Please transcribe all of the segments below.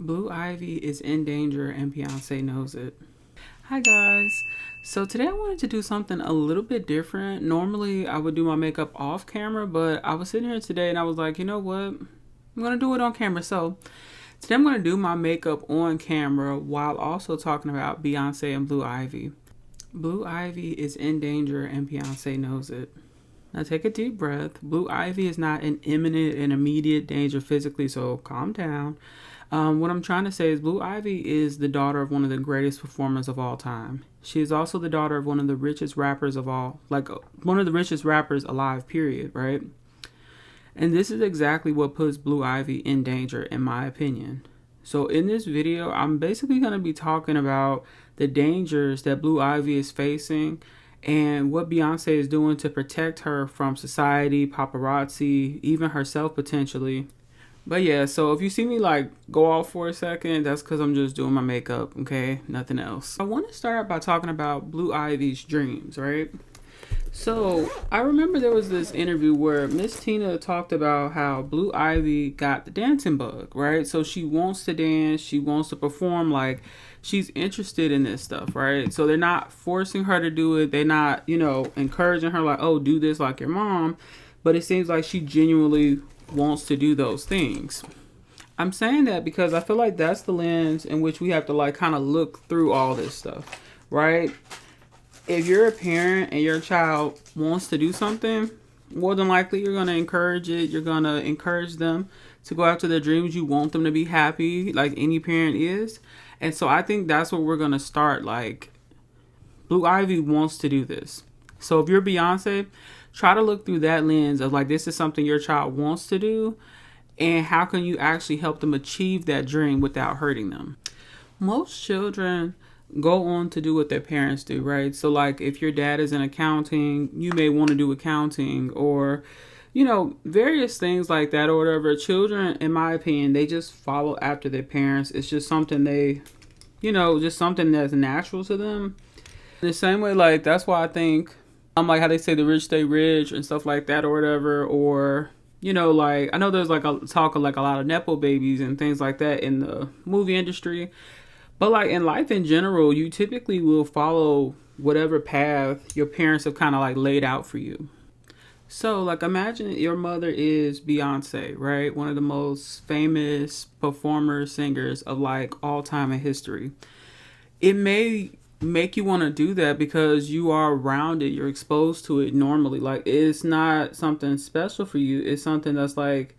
Blue Ivy is in danger and Beyonce knows it. Hi guys. So today I wanted to do something a little bit different. Normally I would do my makeup off camera, but I was sitting here today and I was like, you know what? I'm going to do it on camera. So today I'm going to do my makeup on camera while also talking about Beyonce and Blue Ivy. Blue Ivy is in danger and Beyonce knows it. Now take a deep breath. Blue Ivy is not in imminent and immediate danger physically, so calm down. What I'm trying to say is Blue Ivy is the daughter of one of the greatest performers of all time. She is also the daughter of one of the richest rappers of all, one of the richest rappers alive, period, right? And this is exactly what puts Blue Ivy in danger, in my opinion. So in this video, I'm basically going to be talking about the dangers that Blue Ivy is facing and what Beyonce is doing to protect her from society, paparazzi, even herself potentially. But yeah, so if you see me like go off for a second, that's because I'm just doing my makeup, okay? Nothing else. I want to start out by talking about Blue Ivy's dreams, right? So I remember there was this interview where Miss Tina talked about how Blue Ivy got the dancing bug, right? So she wants to dance, she wants to perform, like she's interested in this stuff, right? So they're not forcing her to do it. They're not, encouraging her like, oh, do this like your mom. But it seems like she genuinely wants to do those things. I'm saying that because I feel like that's the lens in which we have to like kind of look through all this stuff, right? If you're a parent and your child wants to do something, more than likely you're going to encourage it. You're going to encourage them to go after their dreams. You want them to be happy like any parent is. And so I think that's where we're going to start. Like Blue Ivy wants to do this. So if you're Beyonce, try to look through that lens of like, this is something your child wants to do. And how can you actually help them achieve that dream without hurting them? Most children go on to do what their parents do, right? So like if your dad is in accounting, you may want to do accounting or, various things like that or whatever. Children, in my opinion, they just follow after their parents. It's just something they, just something that's natural to them. The same way, like, that's why I think I'm like how they say the rich stay rich and stuff like that or whatever. Or, like I know there's like a talk of like a lot of Nepo babies and things like that in the movie industry. But like in life in general, you typically will follow whatever path your parents have kind of like laid out for you. So like imagine your mother is Beyonce, right? One of the most famous performers, singers of like all time in history. It may make you want to do that because you are around it, you're exposed to it normally. Like it's not something special for you, it's something that's like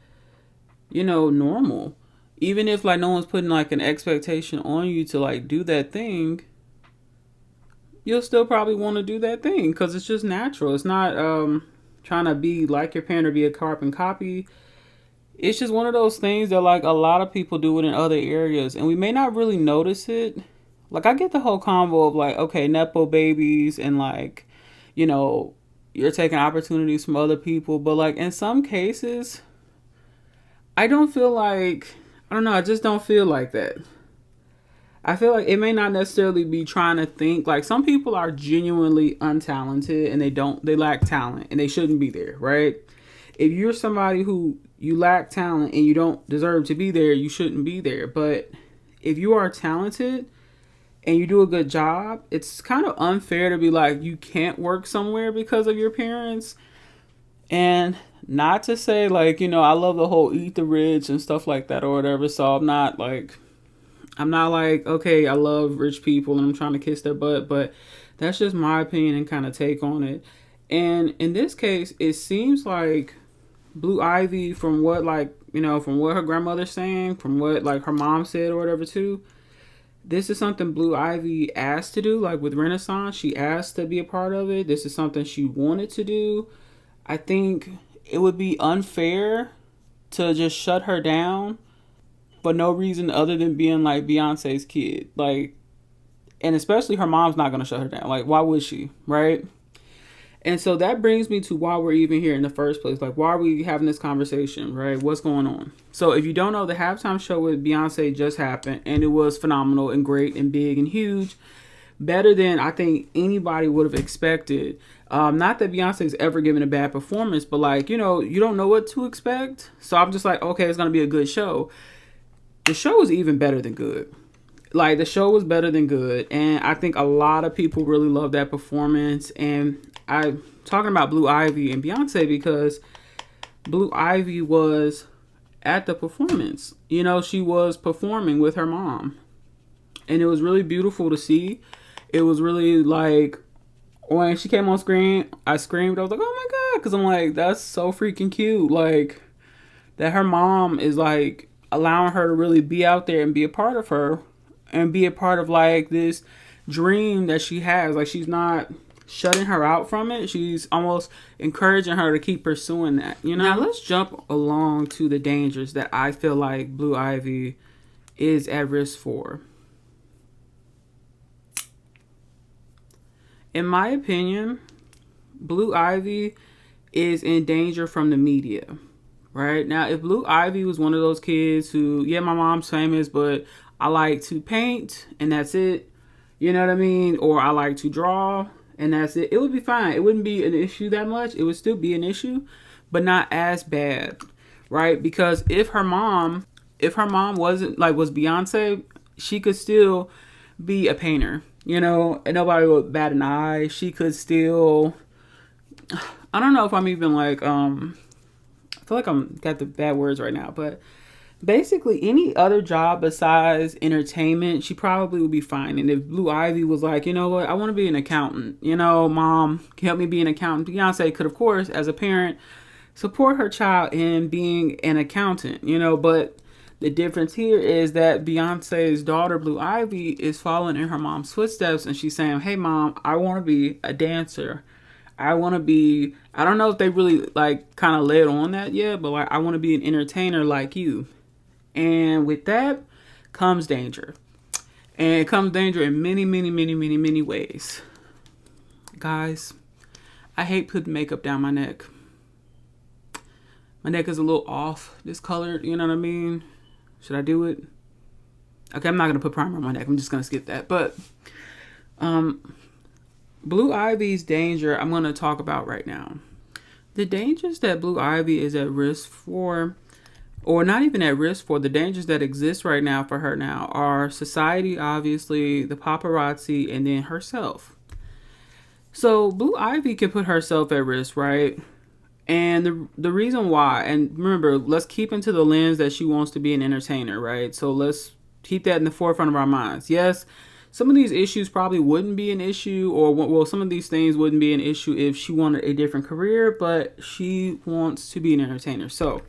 normal. Even if like no one's putting like an expectation on you to like do that thing, you'll still probably want to do that thing because it's just natural. It's not trying to be like your parent or be a carbon copy. It's just one of those things that like a lot of people do it in other areas and we may not really notice it. Like, I get the whole combo of, like, okay, Nepo babies and, like, you're taking opportunities from other people. But, like, in some cases, I don't feel like, I don't know, I just don't feel like that. I feel like it may not necessarily be trying to think. Like, some people are genuinely untalented and they lack talent and they shouldn't be there, right? If you're somebody who you lack talent and you don't deserve to be there, you shouldn't be there. But if you are talented and you do a good job, it's kind of unfair to be like, you can't work somewhere because of your parents. And not to say like, I love the whole eat the rich and stuff like that or whatever. So I'm not like, okay, I love rich people and I'm trying to kiss their butt, but that's just my opinion and kind of take on it. And in this case, it seems like Blue Ivy, from what her grandmother's saying, from what like her mom said or whatever too, this is something Blue Ivy asked to do, like with Renaissance. She asked to be a part of it. This is something she wanted to do. I think it would be unfair to just shut her down for no reason other than being like Beyonce's kid. Like, and especially her mom's not going to shut her down. Like, why would she, right? And so that brings me to why we're even here in the first place. Like, why are we having this conversation, right? What's going on? So if you don't know, the halftime show with Beyonce just happened and it was phenomenal and great and big and huge. Better than I think anybody would have expected. Not that Beyonce's ever given a bad performance, but like, you don't know what to expect. So I'm just like, okay, it's going to be a good show. the show was even better than good. Like, the show was better than good, and I think a lot of people really love that performance. And I'm talking about Blue Ivy and Beyonce because Blue Ivy was at the performance. You know, she was performing with her mom, and it was really beautiful to see. It was really like, when she came on screen, I screamed. I was like, oh my God, because I'm like, that's so freaking cute. Like, that her mom is like allowing her to really be out there and be a part of her and be a part of like this dream that she has. Like, she's not shutting her out from it. She's almost encouraging her to keep pursuing that, you know? Now let's jump along to the dangers that I feel like Blue Ivy is at risk for. In my opinion, Blue Ivy is in danger from the media. Right? Now, if Blue Ivy was one of those kids who, yeah, my mom's famous, but I like to paint and that's it. You know what I mean? Or I like to draw and that's it. It would be fine. It wouldn't be an issue that much. It would still be an issue, but not as bad. Right? Because if her mom wasn't like, was Beyonce, she could still be a painter, you know, and nobody would bat an eye. She could still, I don't know if I'm even like, I feel like I'm got the bad words right now, but basically any other job besides entertainment, she probably would be fine. And if Blue Ivy was like, you know what, I want to be an accountant, you know, mom, can help me be an accountant. Beyonce could, of course, as a parent, support her child in being an accountant, you know, but the difference here is that Beyonce's daughter, Blue Ivy, is following in her mom's footsteps, and she's saying, hey, mom, I want to be a dancer. I want to be, I don't know if they really like kind of led on that yet, but like, I want to be an entertainer like you. And with that comes danger. And it comes danger in many, many, many, many, many ways. Guys, I hate putting makeup down my neck. My neck is a little off discolored, you know what I mean? Should I do it? Okay, I'm not going to put primer on my neck. I'm just going to skip that. But Blue Ivy's danger, I'm going to talk about right now. The dangers that Blue Ivy is at risk for, or not even at risk for, the dangers that exist right now for her now are society, obviously, the paparazzi, and then herself. So Blue Ivy can put herself at risk, right? And the reason why, and remember, let's keep into the lens that she wants to be an entertainer, right? So let's keep that in the forefront of our minds. Yes, some of these issues probably wouldn't be an issue, or well, some of these things wouldn't be an issue if she wanted a different career, but she wants to be an entertainer. So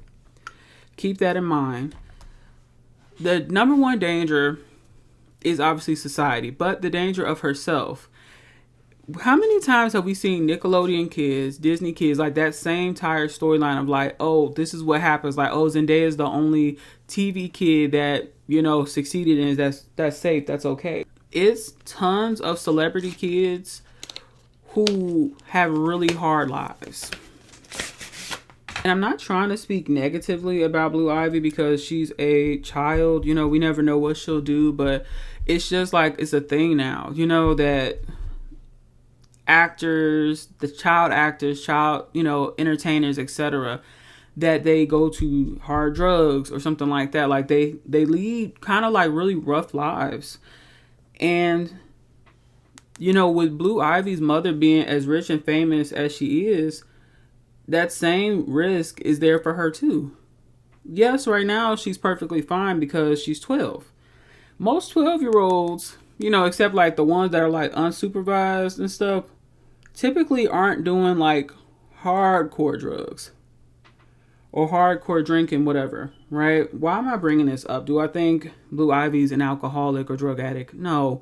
keep that in mind. The number one danger is obviously society, but the danger of herself. How many times have we seen Nickelodeon kids, Disney kids, like that same tired storyline of like, oh, this is what happens. Like, oh, Zendaya is the only TV kid that, you know, succeeded in. That's safe. That's okay. It's tons of celebrity kids who have really hard lives. And I'm not trying to speak negatively about Blue Ivy because she's a child. You know, we never know what she'll do, but it's just like, it's a thing now, you know, that actors, the child actors, you know, entertainers, etc., that they go to hard drugs or something like that. Like they lead kind of like really rough lives. And, you know, with Blue Ivy's mother being as rich and famous as she is, that same risk is there for her too. Yes, right now she's perfectly fine because she's 12. Most 12-year-olds, you know, except like the ones that are like unsupervised and stuff, typically aren't doing like hardcore drugs or hardcore drinking, whatever, right? Why am I bringing this up? Do I think Blue Ivy's an alcoholic or drug addict? No,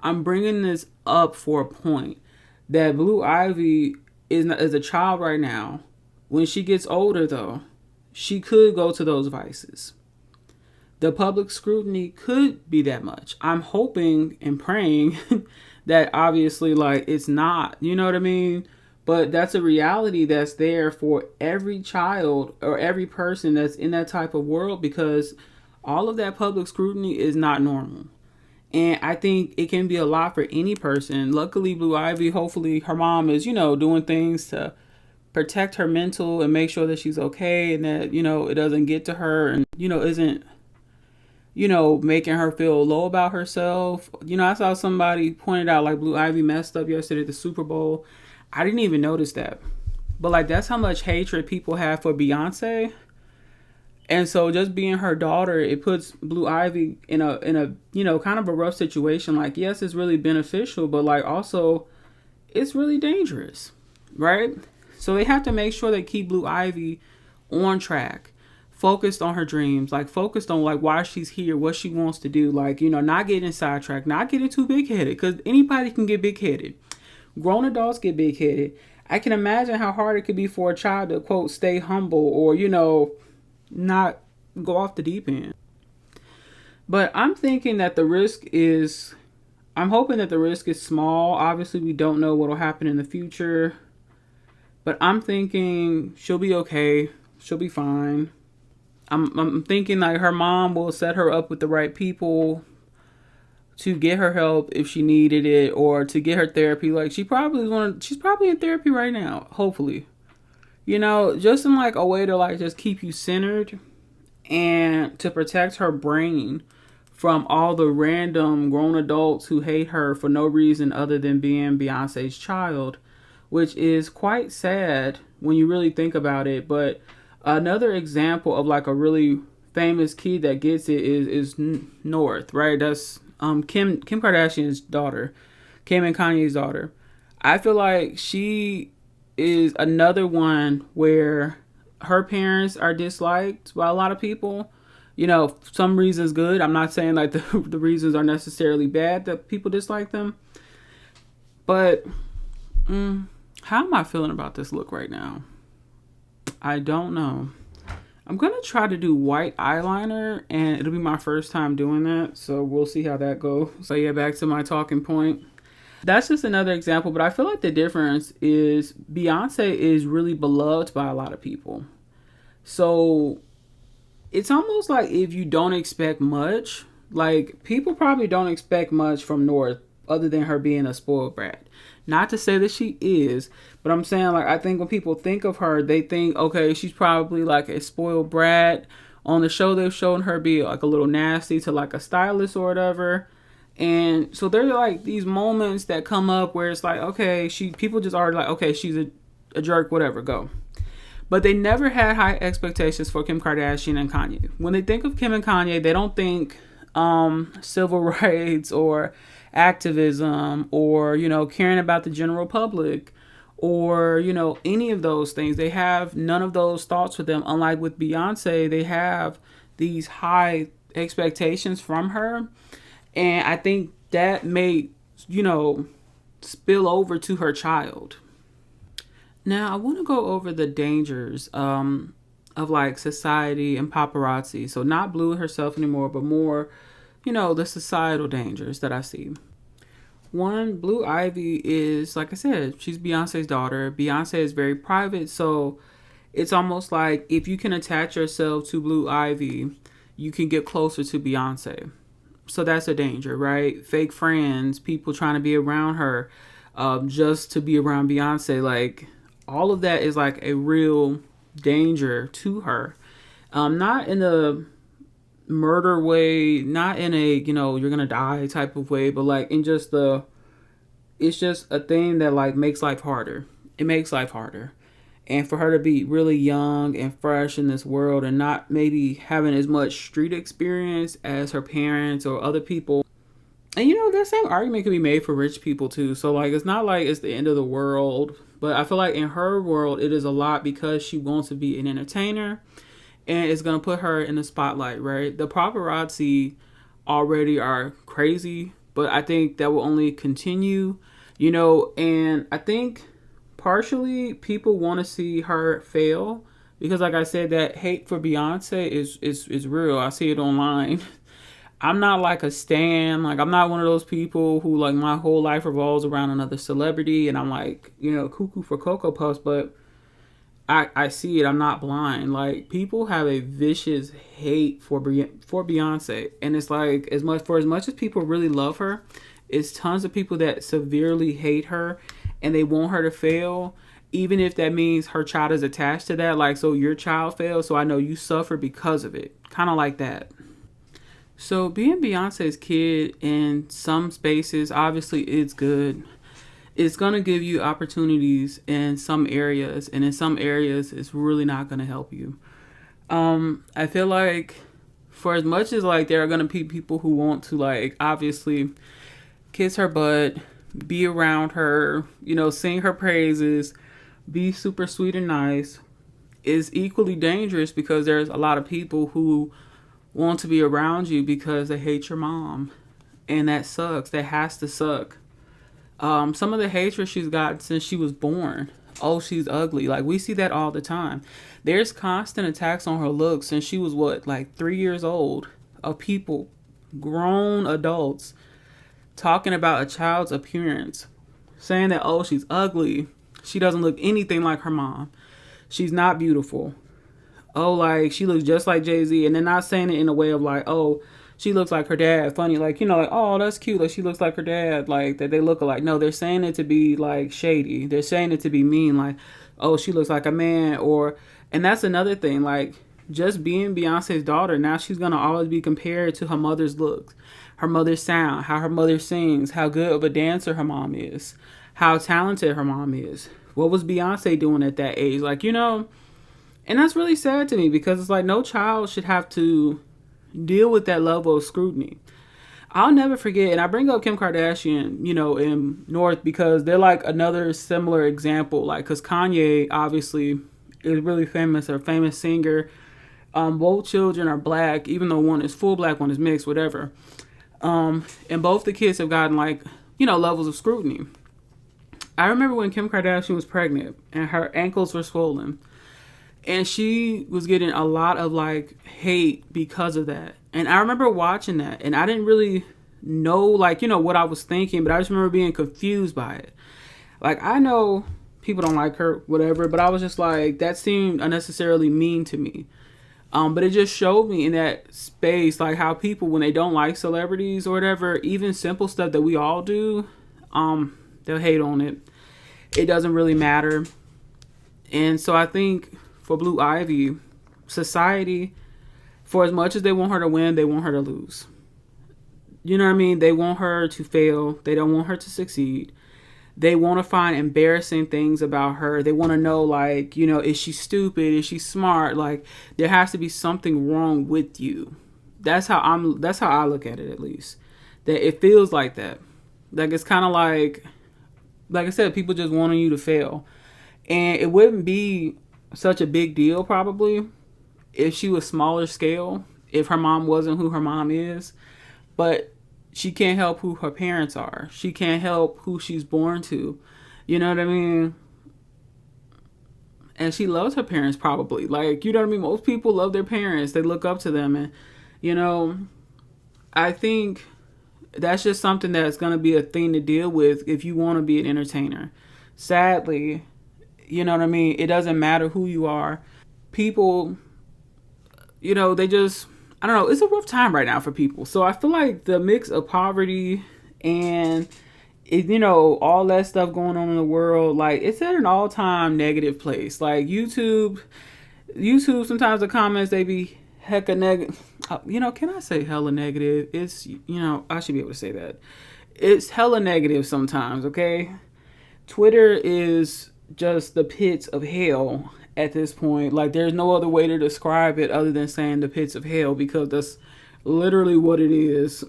I'm bringing this up for a point that Blue Ivy is a child right now. When she gets older, though, she could go to those vices. The public scrutiny could be that much. I'm hoping and praying that obviously, like, it's not, you know what I mean? But that's a reality that's there for every child or every person that's in that type of world, because all of that public scrutiny is not normal. And I think it can be a lot for any person. Luckily, Blue Ivy, hopefully her mom is, you know, doing things to protect her mental and make sure that she's okay and that, you know, it doesn't get to her and, you know, isn't making her feel low about herself. I saw somebody pointed out like Blue Ivy messed up yesterday at the Super Bowl. I didn't even notice that. But like that's how much hatred people have for Beyonce. And so just being her daughter, it puts Blue Ivy in a kind of a rough situation. Like, yes, it's really beneficial, but like also it's really dangerous, right? So they have to make sure they keep Blue Ivy on track, focused on her dreams, like focused on like why she's here, what she wants to do, like, not getting sidetracked, not getting too big headed, because anybody can get big headed. Grown adults get big headed. I can imagine how hard it could be for a child to, quote, stay humble or, not go off the deep end. But I'm hoping that the risk is small. Obviously, we don't know what will happen in the future. But I'm thinking she'll be okay. She'll be fine. I'm thinking like her mom will set her up with the right people to get her help if she needed it, or to get her therapy. Like she's probably in therapy right now, hopefully. Just in like a way to like just keep you centered and to protect her brain from all the random grown adults who hate her for no reason other than being Beyonce's child, which is quite sad when you really think about it. But another example of like a really famous kid that gets it is North, right? That's Kim Kardashian's daughter, Kim and Kanye's daughter. I feel like she is another one where her parents are disliked by a lot of people. Some reasons good. I'm not saying like the reasons are necessarily bad that people dislike them. But how am I feeling about this look right now? I don't know. I'm going to try to do white eyeliner, and it'll be my first time doing that. So we'll see how that goes. So yeah, back to my talking point. That's just another example, but I feel like the difference is Beyonce is really beloved by a lot of people. So it's almost like if you don't expect much, like people probably don't expect much from North other than her being a spoiled brat. Not to say that she is, but I'm saying like I think when people think of her, they think, okay, she's probably like a spoiled brat. On the show, they've shown her be like a little nasty to like a stylist or whatever. And so there are like these moments that come up where it's like, okay, people just are like, okay, she's a jerk, whatever, go. But they never had high expectations for Kim Kardashian and Kanye. When they think of Kim and Kanye, they don't think civil rights or activism or, caring about the general public or, any of those things. They have none of those thoughts with them. Unlike with Beyonce, they have these high expectations from her. And I think that may, spill over to her child. Now, I want to go over the dangers of like society and paparazzi. So not Blue herself anymore, but more, the societal dangers that I see. One, Blue Ivy is, like I said, she's Beyonce's daughter. Beyonce is very private. So it's almost like if you can attach yourself to Blue Ivy, you can get closer to Beyonce. So that's a danger, right? Fake friends, people trying to be around her just to be around Beyonce. Like all of that is like a real danger to her. Not in a murder way, not in a, you're going to die type of way, but like in just it's just a thing that like makes life harder. It makes life harder. And for her to be really young and fresh in this world and not maybe having as much street experience as her parents or other people. And that same argument can be made for rich people too. So like, it's not like it's the end of the world, but I feel like in her world, it is a lot because she wants to be an entertainer and it's going to put her in the spotlight, right? The paparazzi already are crazy, but I think that will only continue, and I think partially people want to see her fail because like I said, that hate for Beyonce is real. I see it online. I'm not like a stan. Like I'm not one of those people who like my whole life revolves around another celebrity and I'm like, cuckoo for Cocoa Puffs, but I see it. I'm not blind. Like people have a vicious hate for Beyonce. And it's like as much as people really love her, it's tons of people that severely hate her and they want her to fail, even if that means her child is attached to that. Like, so your child failed, so I know you suffer because of it. Kind of like that. So being Beyonce's kid in some spaces, obviously it's good. It's going to give you opportunities in some areas, and in some areas it's really not going to help you. I feel like for as much as like there are going to be people who want to like obviously kiss her butt, be around her, sing her praises, be super sweet and nice, is equally dangerous because there's a lot of people who want to be around you because they hate your mom. And that sucks. That has to suck. Some of the hatred she's got since she was born. Oh, she's ugly. Like, we see that all the time. There's constant attacks on her looks since she was, like 3 years old, of people, grown adults, talking about a child's appearance, saying that, oh, she's ugly. She doesn't look anything like her mom. She's not beautiful. Oh, like, she looks just like Jay-Z. And they're not saying it in a way of like, oh, she looks like her dad. Funny, like, like, oh, that's cute. Like, she looks like her dad. Like, that they look alike. No, they're saying it to be, like, shady. They're saying it to be mean. Like, oh, she looks like a man. And that's another thing. Like, just being Beyonce's daughter, now she's going to always be compared to her mother's looks, her mother's sound, how her mother sings, how good of a dancer her mom is, how talented her mom is. What was Beyonce doing at that age? Like, and that's really sad to me because it's like no child should have to deal with that level of scrutiny. I'll never forget, and I bring up Kim Kardashian, in North because they're like another similar example. Like, because Kanye obviously is really famous, a famous singer. Both children are black, even though one is full black, one is mixed, whatever. And both the kids have gotten like, levels of scrutiny. I remember when Kim Kardashian was pregnant and her ankles were swollen. And she was getting a lot of like hate because of that. And I remember watching that and I didn't really know like, what I was thinking, but I just remember being confused by it. Like, I know people don't like her, whatever, but I was just like, that seemed unnecessarily mean to me. But it just showed me in that space, like how people, when they don't like celebrities or whatever, even simple stuff that we all do, they'll hate on it. It doesn't really matter. And so I think for Blue Ivy, society, for as much as they want her to win, they want her to lose. You know what I mean? They want her to fail. They don't want her to succeed. They want to find embarrassing things about her. They want to know, like, is she stupid? Is she smart? Like, there has to be something wrong with you. That's how I look at it, at least. That it feels like that. Like, it's kind of like I said, people just wanting you to fail. And it wouldn't be such a big deal probably if she was smaller scale, if her mom wasn't who her mom is. But she can't help who her parents are. She can't help who she's born to. You know what I mean? And she loves her parents probably. Like, you know what I mean? Most people love their parents. They look up to them. And, I think that's just something that's going to be a thing to deal with if you want to be an entertainer. Sadly, you know what I mean? It doesn't matter who you are. People, they just, I don't know. It's a rough time right now for people. So I feel like the mix of poverty and, all that stuff going on in the world, like, it's at an all-time negative place. Like, YouTube, sometimes the comments, they be hecka negative. Can I say hella negative? It's, I should be able to say that. It's hella negative sometimes, okay? Twitter is just the pits of hell at this point. Like, there's no other way to describe it other than saying the pits of hell, because that's literally what it is.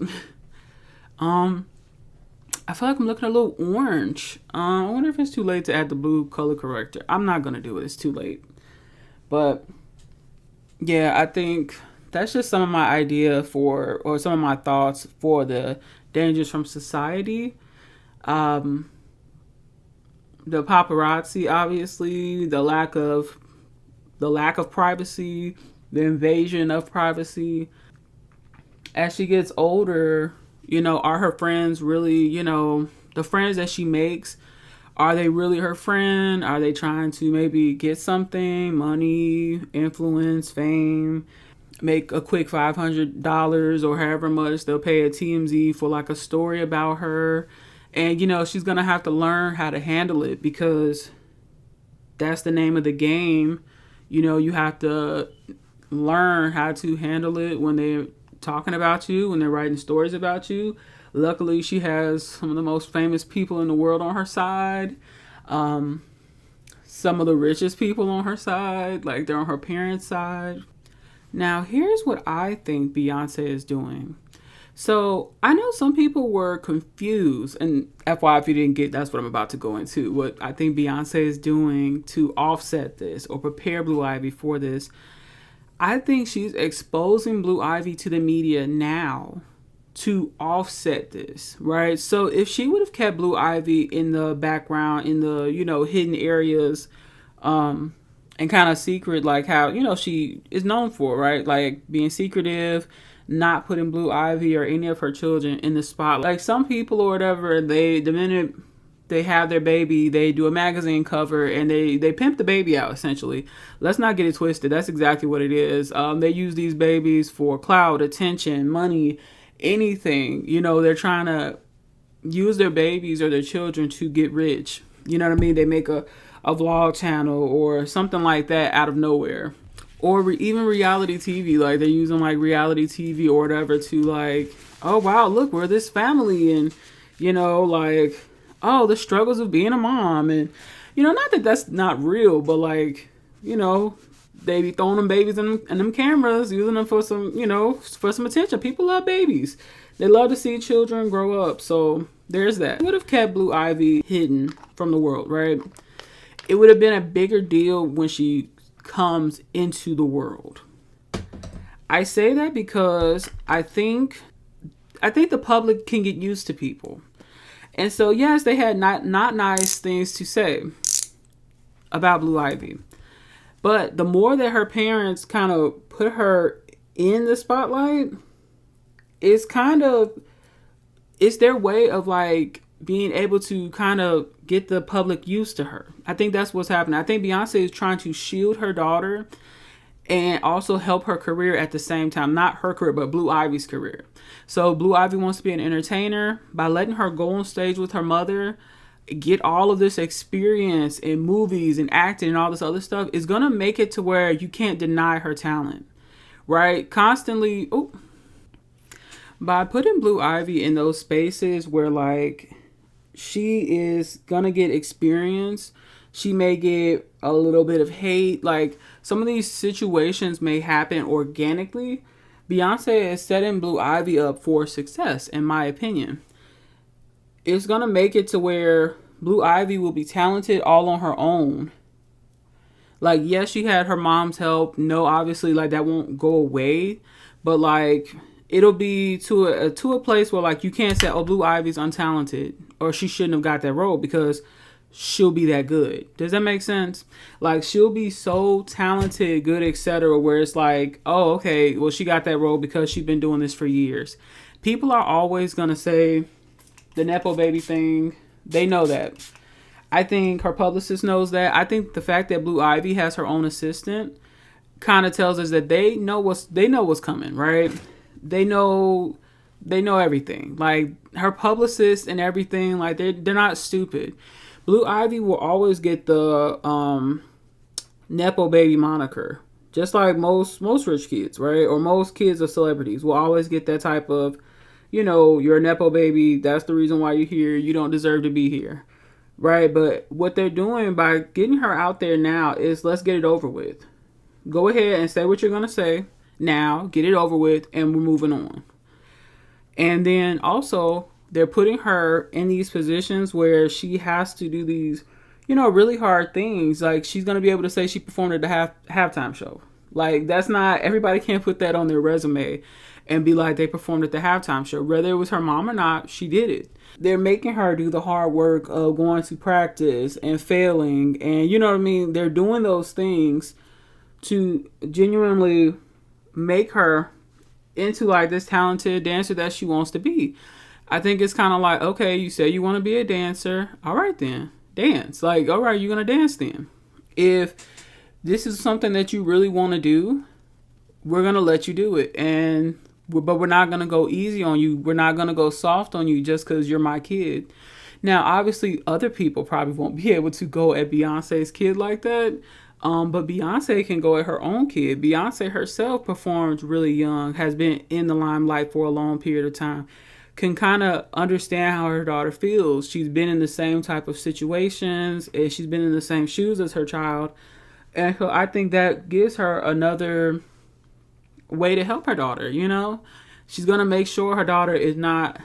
I feel like I'm looking a little orange. I wonder if it's too late to add the blue color corrector. I'm not gonna do it. It's too late. But yeah, I think that's just some of my idea or some of my thoughts for the dangers from society. The paparazzi, obviously, the lack of privacy, the invasion of privacy. As she gets older, are her friends really, the friends that she makes, are they really her friend? Are they trying to maybe get something, money, influence, fame, make a quick $500 or however much they'll pay at TMZ for like a story about her? And, she's going to have to learn how to handle it, because that's the name of the game. You have to learn how to handle it when they're talking about you, when they're writing stories about you. Luckily, she has some of the most famous people in the world on her side. Some of the richest people on her side, like they're on her parents' side. Now, here's what I think Beyonce is doing. So I know some people were confused, and FYI, if you didn't get, that's what I'm about to go into. What I think Beyonce is doing to offset this or prepare Blue Ivy for this. I think she's exposing Blue Ivy to the media now to offset this, right? So if she would have kept Blue Ivy in the background, in the, hidden areas, and kind of secret, like how, she is known for, right? Like being secretive, not putting Blue Ivy or any of her children in the spotlight. Like some people or whatever, the minute they have their baby, they do a magazine cover and they pimp the baby out, essentially. Let's not get it twisted. That's exactly what it is. They use these babies for clout, attention, money, anything. They're trying to use their babies or their children to get rich. You know what I mean? They make a vlog channel or something like that out of nowhere. Or even reality TV. Like they're using like reality TV or whatever to like, oh wow, look, we're this family, and like, oh, the struggles of being a mom. And not that that's not real, but like, they be throwing them babies in them cameras, using them for some, for some attention. People love babies. They love to see children grow up. So there's that. It would have kept Blue Ivy hidden from the world, right? It would have been a bigger deal when she comes into the world. I say that because I think the public can get used to people. And so, yes, they had not nice things to say about Blue Ivy. But the more that her parents kind of put her in the spotlight, it's their way of like being able to kind of get the public used to her. I think that's what's happening. I think Beyonce is trying to shield her daughter and also help her career at the same time. Not her career, but Blue Ivy's career. So Blue Ivy wants to be an entertainer. By letting her go on stage with her mother, get all of this experience in movies and acting and all this other stuff, is going to make it to where you can't deny her talent, right? Constantly, by putting Blue Ivy in those spaces where like she is going to get experience, she may get a little bit of hate. Like some of these situations may happen organically. Beyonce is setting Blue Ivy up for success, in my opinion. It's going to make it to where Blue Ivy will be talented all on her own. Like, yes, she had her mom's help. No, obviously, like, that won't go away. But, like, it'll be to a place where, like, you can't say, oh, Blue Ivy's untalented, or she shouldn't have got that role, because she'll be that good. Does that make sense? Like, she'll be so talented, good, etc., where it's like, oh, okay, well, she got that role because she's been doing this for years. People are always going to say the Nepo baby thing. They know that. I think her publicist knows that. I think the fact that Blue Ivy has her own assistant kind of tells us that they know what's coming, right? They know everything. Like, her publicist and everything, like, they're not stupid. Blue Ivy will always get the Nepo baby moniker. Just like most rich kids, right? Or most kids of celebrities will always get that type of, you're a Nepo baby. That's the reason why you're here. You don't deserve to be here. Right? But what they're doing by getting her out there now is, let's get it over with. Go ahead and say what you're going to say now. Get it over with, and we're moving on. And then also, they're putting her in these positions where she has to do these, really hard things. Like, she's going to be able to say she performed at the halftime show. Like, that's not, everybody can't put that on their resume and be like they performed at the halftime show. Whether it was her mom or not, she did it. They're making her do the hard work of going to practice and failing. And you know what I mean? They're doing those things to genuinely make her into like this talented dancer that she wants to be. I think it's kind of like, okay, you say you want to be a dancer. All right, then dance. Like, all right, you're going to dance then. If this is something that you really want to do, we're going to let you do it. But we're not going to go easy on you. We're not going to go soft on you just because you're my kid. Now, obviously, other people probably won't be able to go at Beyonce's kid like that. But Beyonce can go at her own kid. Beyonce herself performed really young, has been in the limelight for a long period of time, can kind of understand how her daughter feels. She's been in the same type of situations, and she's been in the same shoes as her child. And so I think that gives her another way to help her daughter, you know? She's going to make sure her daughter is not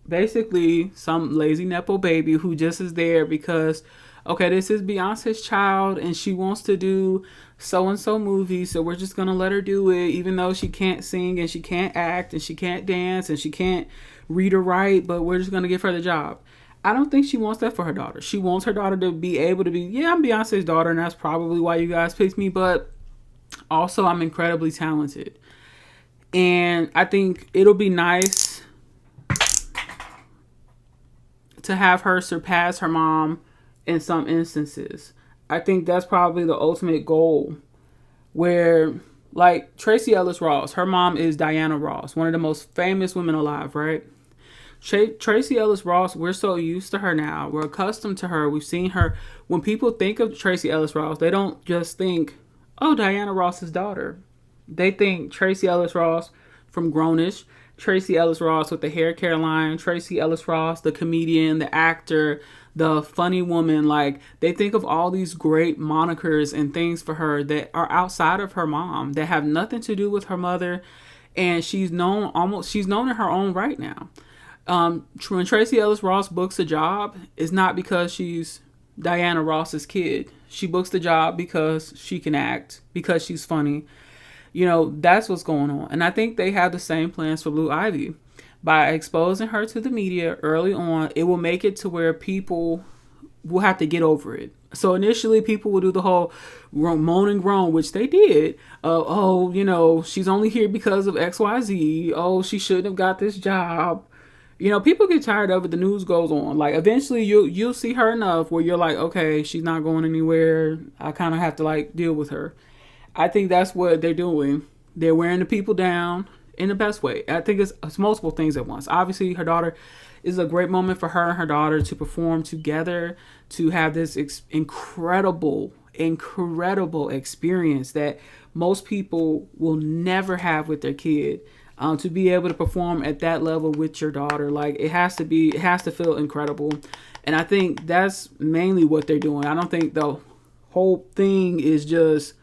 basically some lazy Nepo baby who just is there because, okay, this is Beyonce's child and she wants to do so-and-so movie, so we're just going to let her do it, even though she can't sing and she can't act and she can't dance and she can't read or write, but we're just going to give her the job. I don't think she wants that for her daughter. She wants her daughter to be able to be, yeah, I'm Beyonce's daughter, and that's probably why you guys picked me, but also I'm incredibly talented. And I think it'll be nice to have her surpass her mom in some instances. I think that's probably the ultimate goal, where like Tracee Ellis Ross, her mom is Diana Ross, one of the most famous women alive, right? Tracee Ellis Ross, we're so used to her now. We're accustomed to her. We've seen her. When people think of Tracee Ellis Ross, they don't just think, oh, Diana Ross's daughter. They think Tracee Ellis Ross from Grownish, Tracee Ellis Ross with the hair care line, Tracee Ellis Ross, the comedian, the actor, the funny woman. Like, they think of all these great monikers and things for her that are outside of her mom, that have nothing to do with her mother. And she's known in her own right now. When Tracee Ellis Ross books a job, it's not because she's Diana Ross's kid. She books the job because she can act, because she's funny. You know, that's what's going on. And I think they have the same plans for Blue Ivy. By exposing her to the media early on, it will make it to where people will have to get over it. So initially, people will do the whole moan and groan, which they did. Oh, you know, she's only here because of XYZ. Oh, she shouldn't have got this job. You know, people get tired of it. The news goes on. Like, eventually you'll see her enough where you're like, okay, she's not going anywhere. I kind of have to like deal with her. I think that's what they're doing. They're wearing the people down in the best way. I think it's multiple things at once. Obviously, her daughter is a great moment for her and her daughter to perform together, to have this incredible experience that most people will never have with their kid. To be able to perform at that level with your daughter, like it has to feel incredible. And I think that's mainly what they're doing. I don't think the whole thing is just,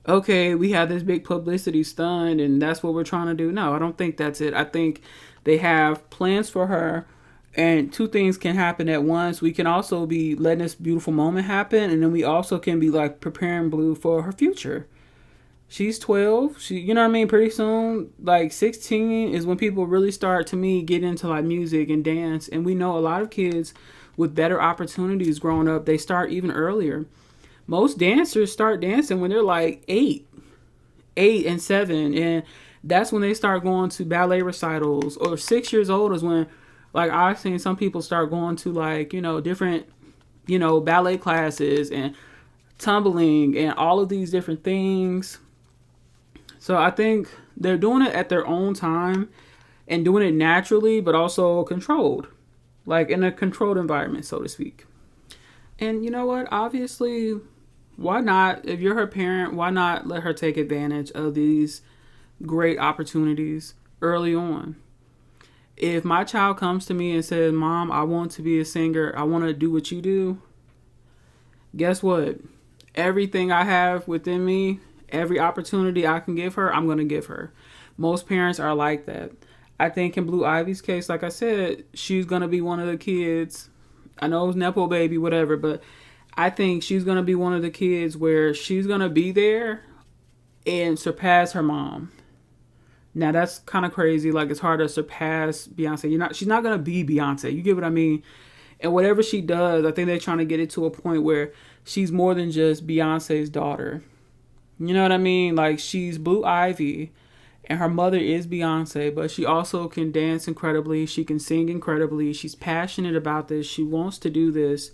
okay, we have this big publicity stunt and that's what we're trying to do. No, I don't think that's it. I think they have plans for her, and two things can happen at once. We can also be letting this beautiful moment happen, and then we also can be like preparing Blue for her future. She's 12. You know what I mean? Pretty soon, like 16 is when people really start, to me, get into like music and dance. And we know a lot of kids with better opportunities growing up, they start even earlier. Most dancers start dancing when they're like 8 and 7. And that's when they start going to ballet recitals. Or 6 years old is when, like, I've seen some people start going to like, you know, different, you know, ballet classes and tumbling and all of these different things. So I think they're doing it at their own time and doing it naturally, but also controlled, like in a controlled environment, so to speak. And you know what? Obviously, why not? If you're her parent, why not let her take advantage of these great opportunities early on? If my child comes to me and says, Mom, I want to be a singer, I want to do what you do, guess what? Everything I have within me, every opportunity I can give her, I'm going to give her. Most parents are like that. I think in Blue Ivy's case, like I said, she's going to be one of the kids. I know it's Nepo baby, whatever, but I think she's going to be one of the kids where she's going to be there and surpass her mom. Now, that's kind of crazy. Like, it's hard to surpass Beyonce. She's not going to be Beyonce. You get what I mean? And whatever she does, I think they're trying to get it to a point where she's more than just Beyonce's daughter. You know what I mean? Like, she's Blue Ivy and her mother is Beyonce, but she also can dance incredibly. She can sing incredibly. She's passionate about this. She wants to do this.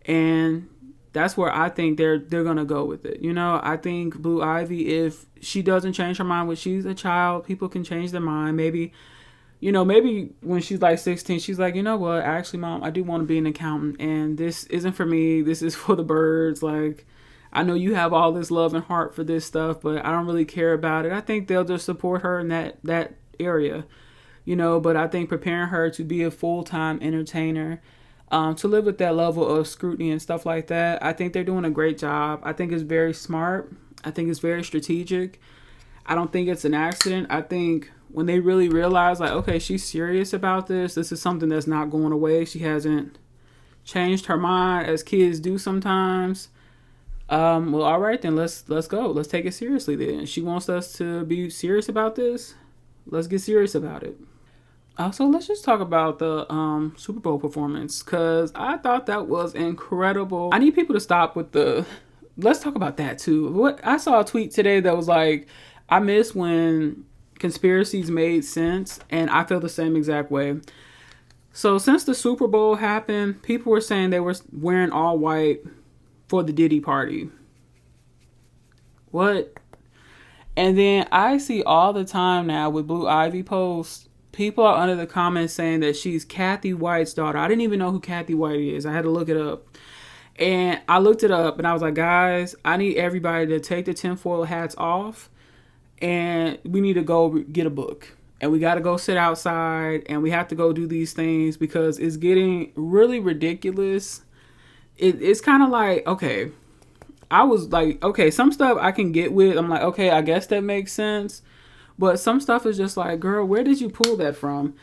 And that's where I think they're going to go with it. You know, I think Blue Ivy, if she doesn't change her mind when she's a child, people can change their mind. Maybe when she's like 16, she's like, you know what? Actually, Mom, I do want to be an accountant, and this isn't for me. This is for the birds. Like, I know you have all this love and heart for this stuff, but I don't really care about it. I think they'll just support her in that area, you know. But I think preparing her to be a full-time entertainer, to live with that level of scrutiny and stuff like that, I think they're doing a great job. I think it's very smart. I think it's very strategic. I don't think it's an accident. I think when they really realize, like, okay, she's serious about this. This is something that's not going away. She hasn't changed her mind, as kids do sometimes. Well, all right, then let's go. Let's take it seriously then. She wants us to be serious about this. Let's get serious about it. So let's just talk about the Super Bowl performance, because I thought that was incredible. I need people to stop with the... Let's talk about that too. I saw a tweet today that was like, I miss when conspiracies made sense, and I feel the same exact way. So since the Super Bowl happened, people were saying they were wearing all white for the Diddy party. What? And then I see all the time now with Blue Ivy posts, people are under the comments saying that she's Kathy White's daughter. I didn't even know who Kathy White is. I had to look it up. And I looked it up and I was like, guys, I need everybody to take the tinfoil hats off, and we need to go get a book, and we got to go sit outside, and we have to go do these things because it's getting really ridiculous. It's kind of like, okay, I was like, okay, some stuff I can get with. I'm like, okay, I guess that makes sense. But some stuff is just like, girl, where did you pull that from?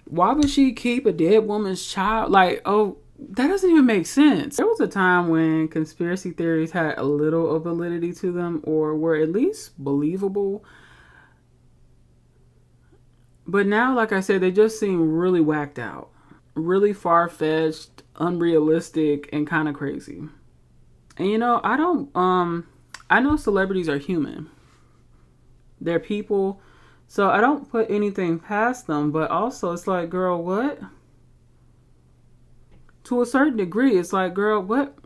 Why would she keep a dead woman's child? Like, oh, that doesn't even make sense. There was a time when conspiracy theories had a little of validity to them, or were at least believable. But now, like I said, they just seem really whacked out, really far-fetched, unrealistic, and kind of crazy. And you know, I know celebrities are human. They're people. So I don't put anything past them, but also it's like, girl, what? To a certain degree, it's like, girl, what?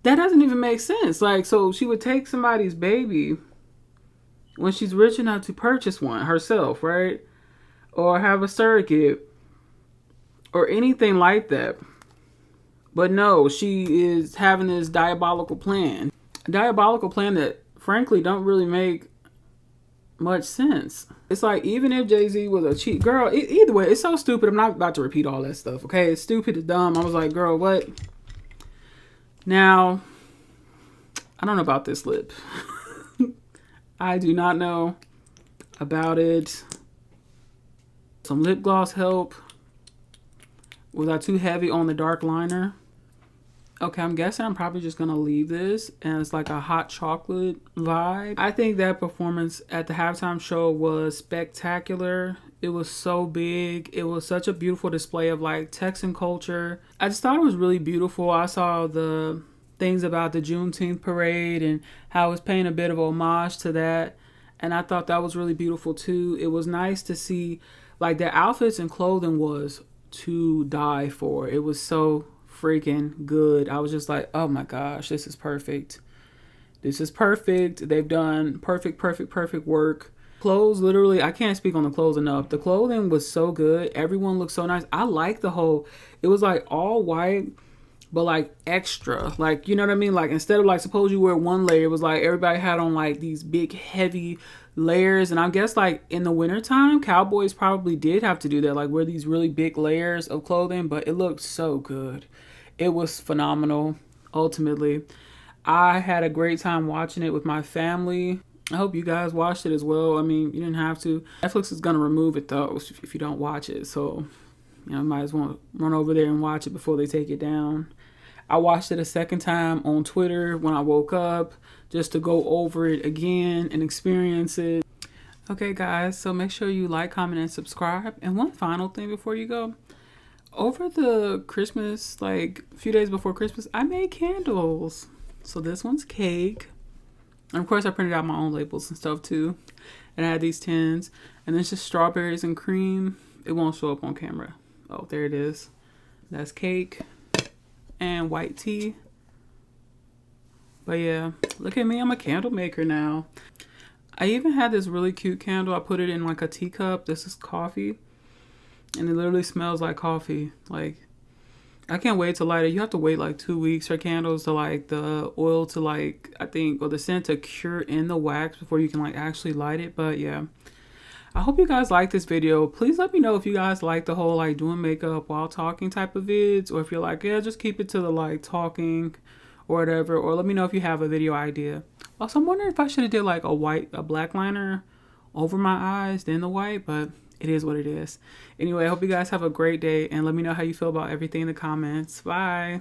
That doesn't even make sense. Like, so she would take somebody's baby when she's rich enough to purchase one herself, right? Or have a surrogate or anything like that. But no, she is having this diabolical plan. A diabolical plan that, frankly, don't really make much sense. It's like, even if Jay-Z was a cheat, girl, either way, it's so stupid. I'm not about to repeat all that stuff, okay? It's stupid, it's dumb. I was like, girl, what? Now, I don't know about this lip. I do not know about it. Some lip gloss help. Was I too heavy on the dark liner? Okay, I'm guessing I'm probably just going to leave this, and it's like a hot chocolate vibe. I think that performance at the halftime show was spectacular. It was so big. It was such a beautiful display of like Texan culture. I just thought it was really beautiful. I saw the things about the Juneteenth parade and how it was paying a bit of homage to that. And I thought that was really beautiful too. It was nice to see, like, their outfits and clothing was to die for. It was so freaking good. I was just like, oh my gosh, this is perfect. This is perfect. They've done perfect work. Clothes, literally, I can't speak on the clothes enough. The clothing was so good. Everyone looked so nice. I like the whole, it was like all white, but like extra, like, you know what I mean? Like, instead of like, suppose you wear one layer, it was like everybody had on like these big heavy layers. And I guess like in the wintertime, cowboys probably did have to do that, like wear these really big layers of clothing, but it looked so good. It was phenomenal. Ultimately, I had a great time watching it with my family. I hope you guys watched it as well. I mean, you didn't have to. Netflix is going to remove it though if you don't watch it. So, you know, might as well run over there and watch it before they take it down. I watched it a second time on Twitter when I woke up, just to go over it again and experience it. Okay, guys, so make sure you like, comment, and subscribe. And one final thing before you go. Over the Christmas, like a few days before Christmas, I made candles. So this one's cake. And of course, I printed out my own labels and stuff too. And I had these tins. And then it's just strawberries and cream. It won't show up on camera. Oh, there it is. That's cake and white tea. But yeah, look at me. I'm a candle maker now. I even had this really cute candle. I put it in like a teacup. This is coffee. And it literally smells like coffee. Like, I can't wait to light it. You have to wait like 2 weeks for candles to like the oil to like, I think, or the scent to cure in the wax before you can like actually light it. But yeah, I hope you guys like this video. Please let me know if you guys like the whole like doing makeup while talking type of vids, or if you're like, yeah, just keep it to the like talking or whatever. Or let me know if you have a video idea. Also, I'm wondering if I should have did like a black liner over my eyes, then the white, but it is what it is. Anyway, I hope you guys have a great day, and let me know how you feel about everything in the comments. Bye.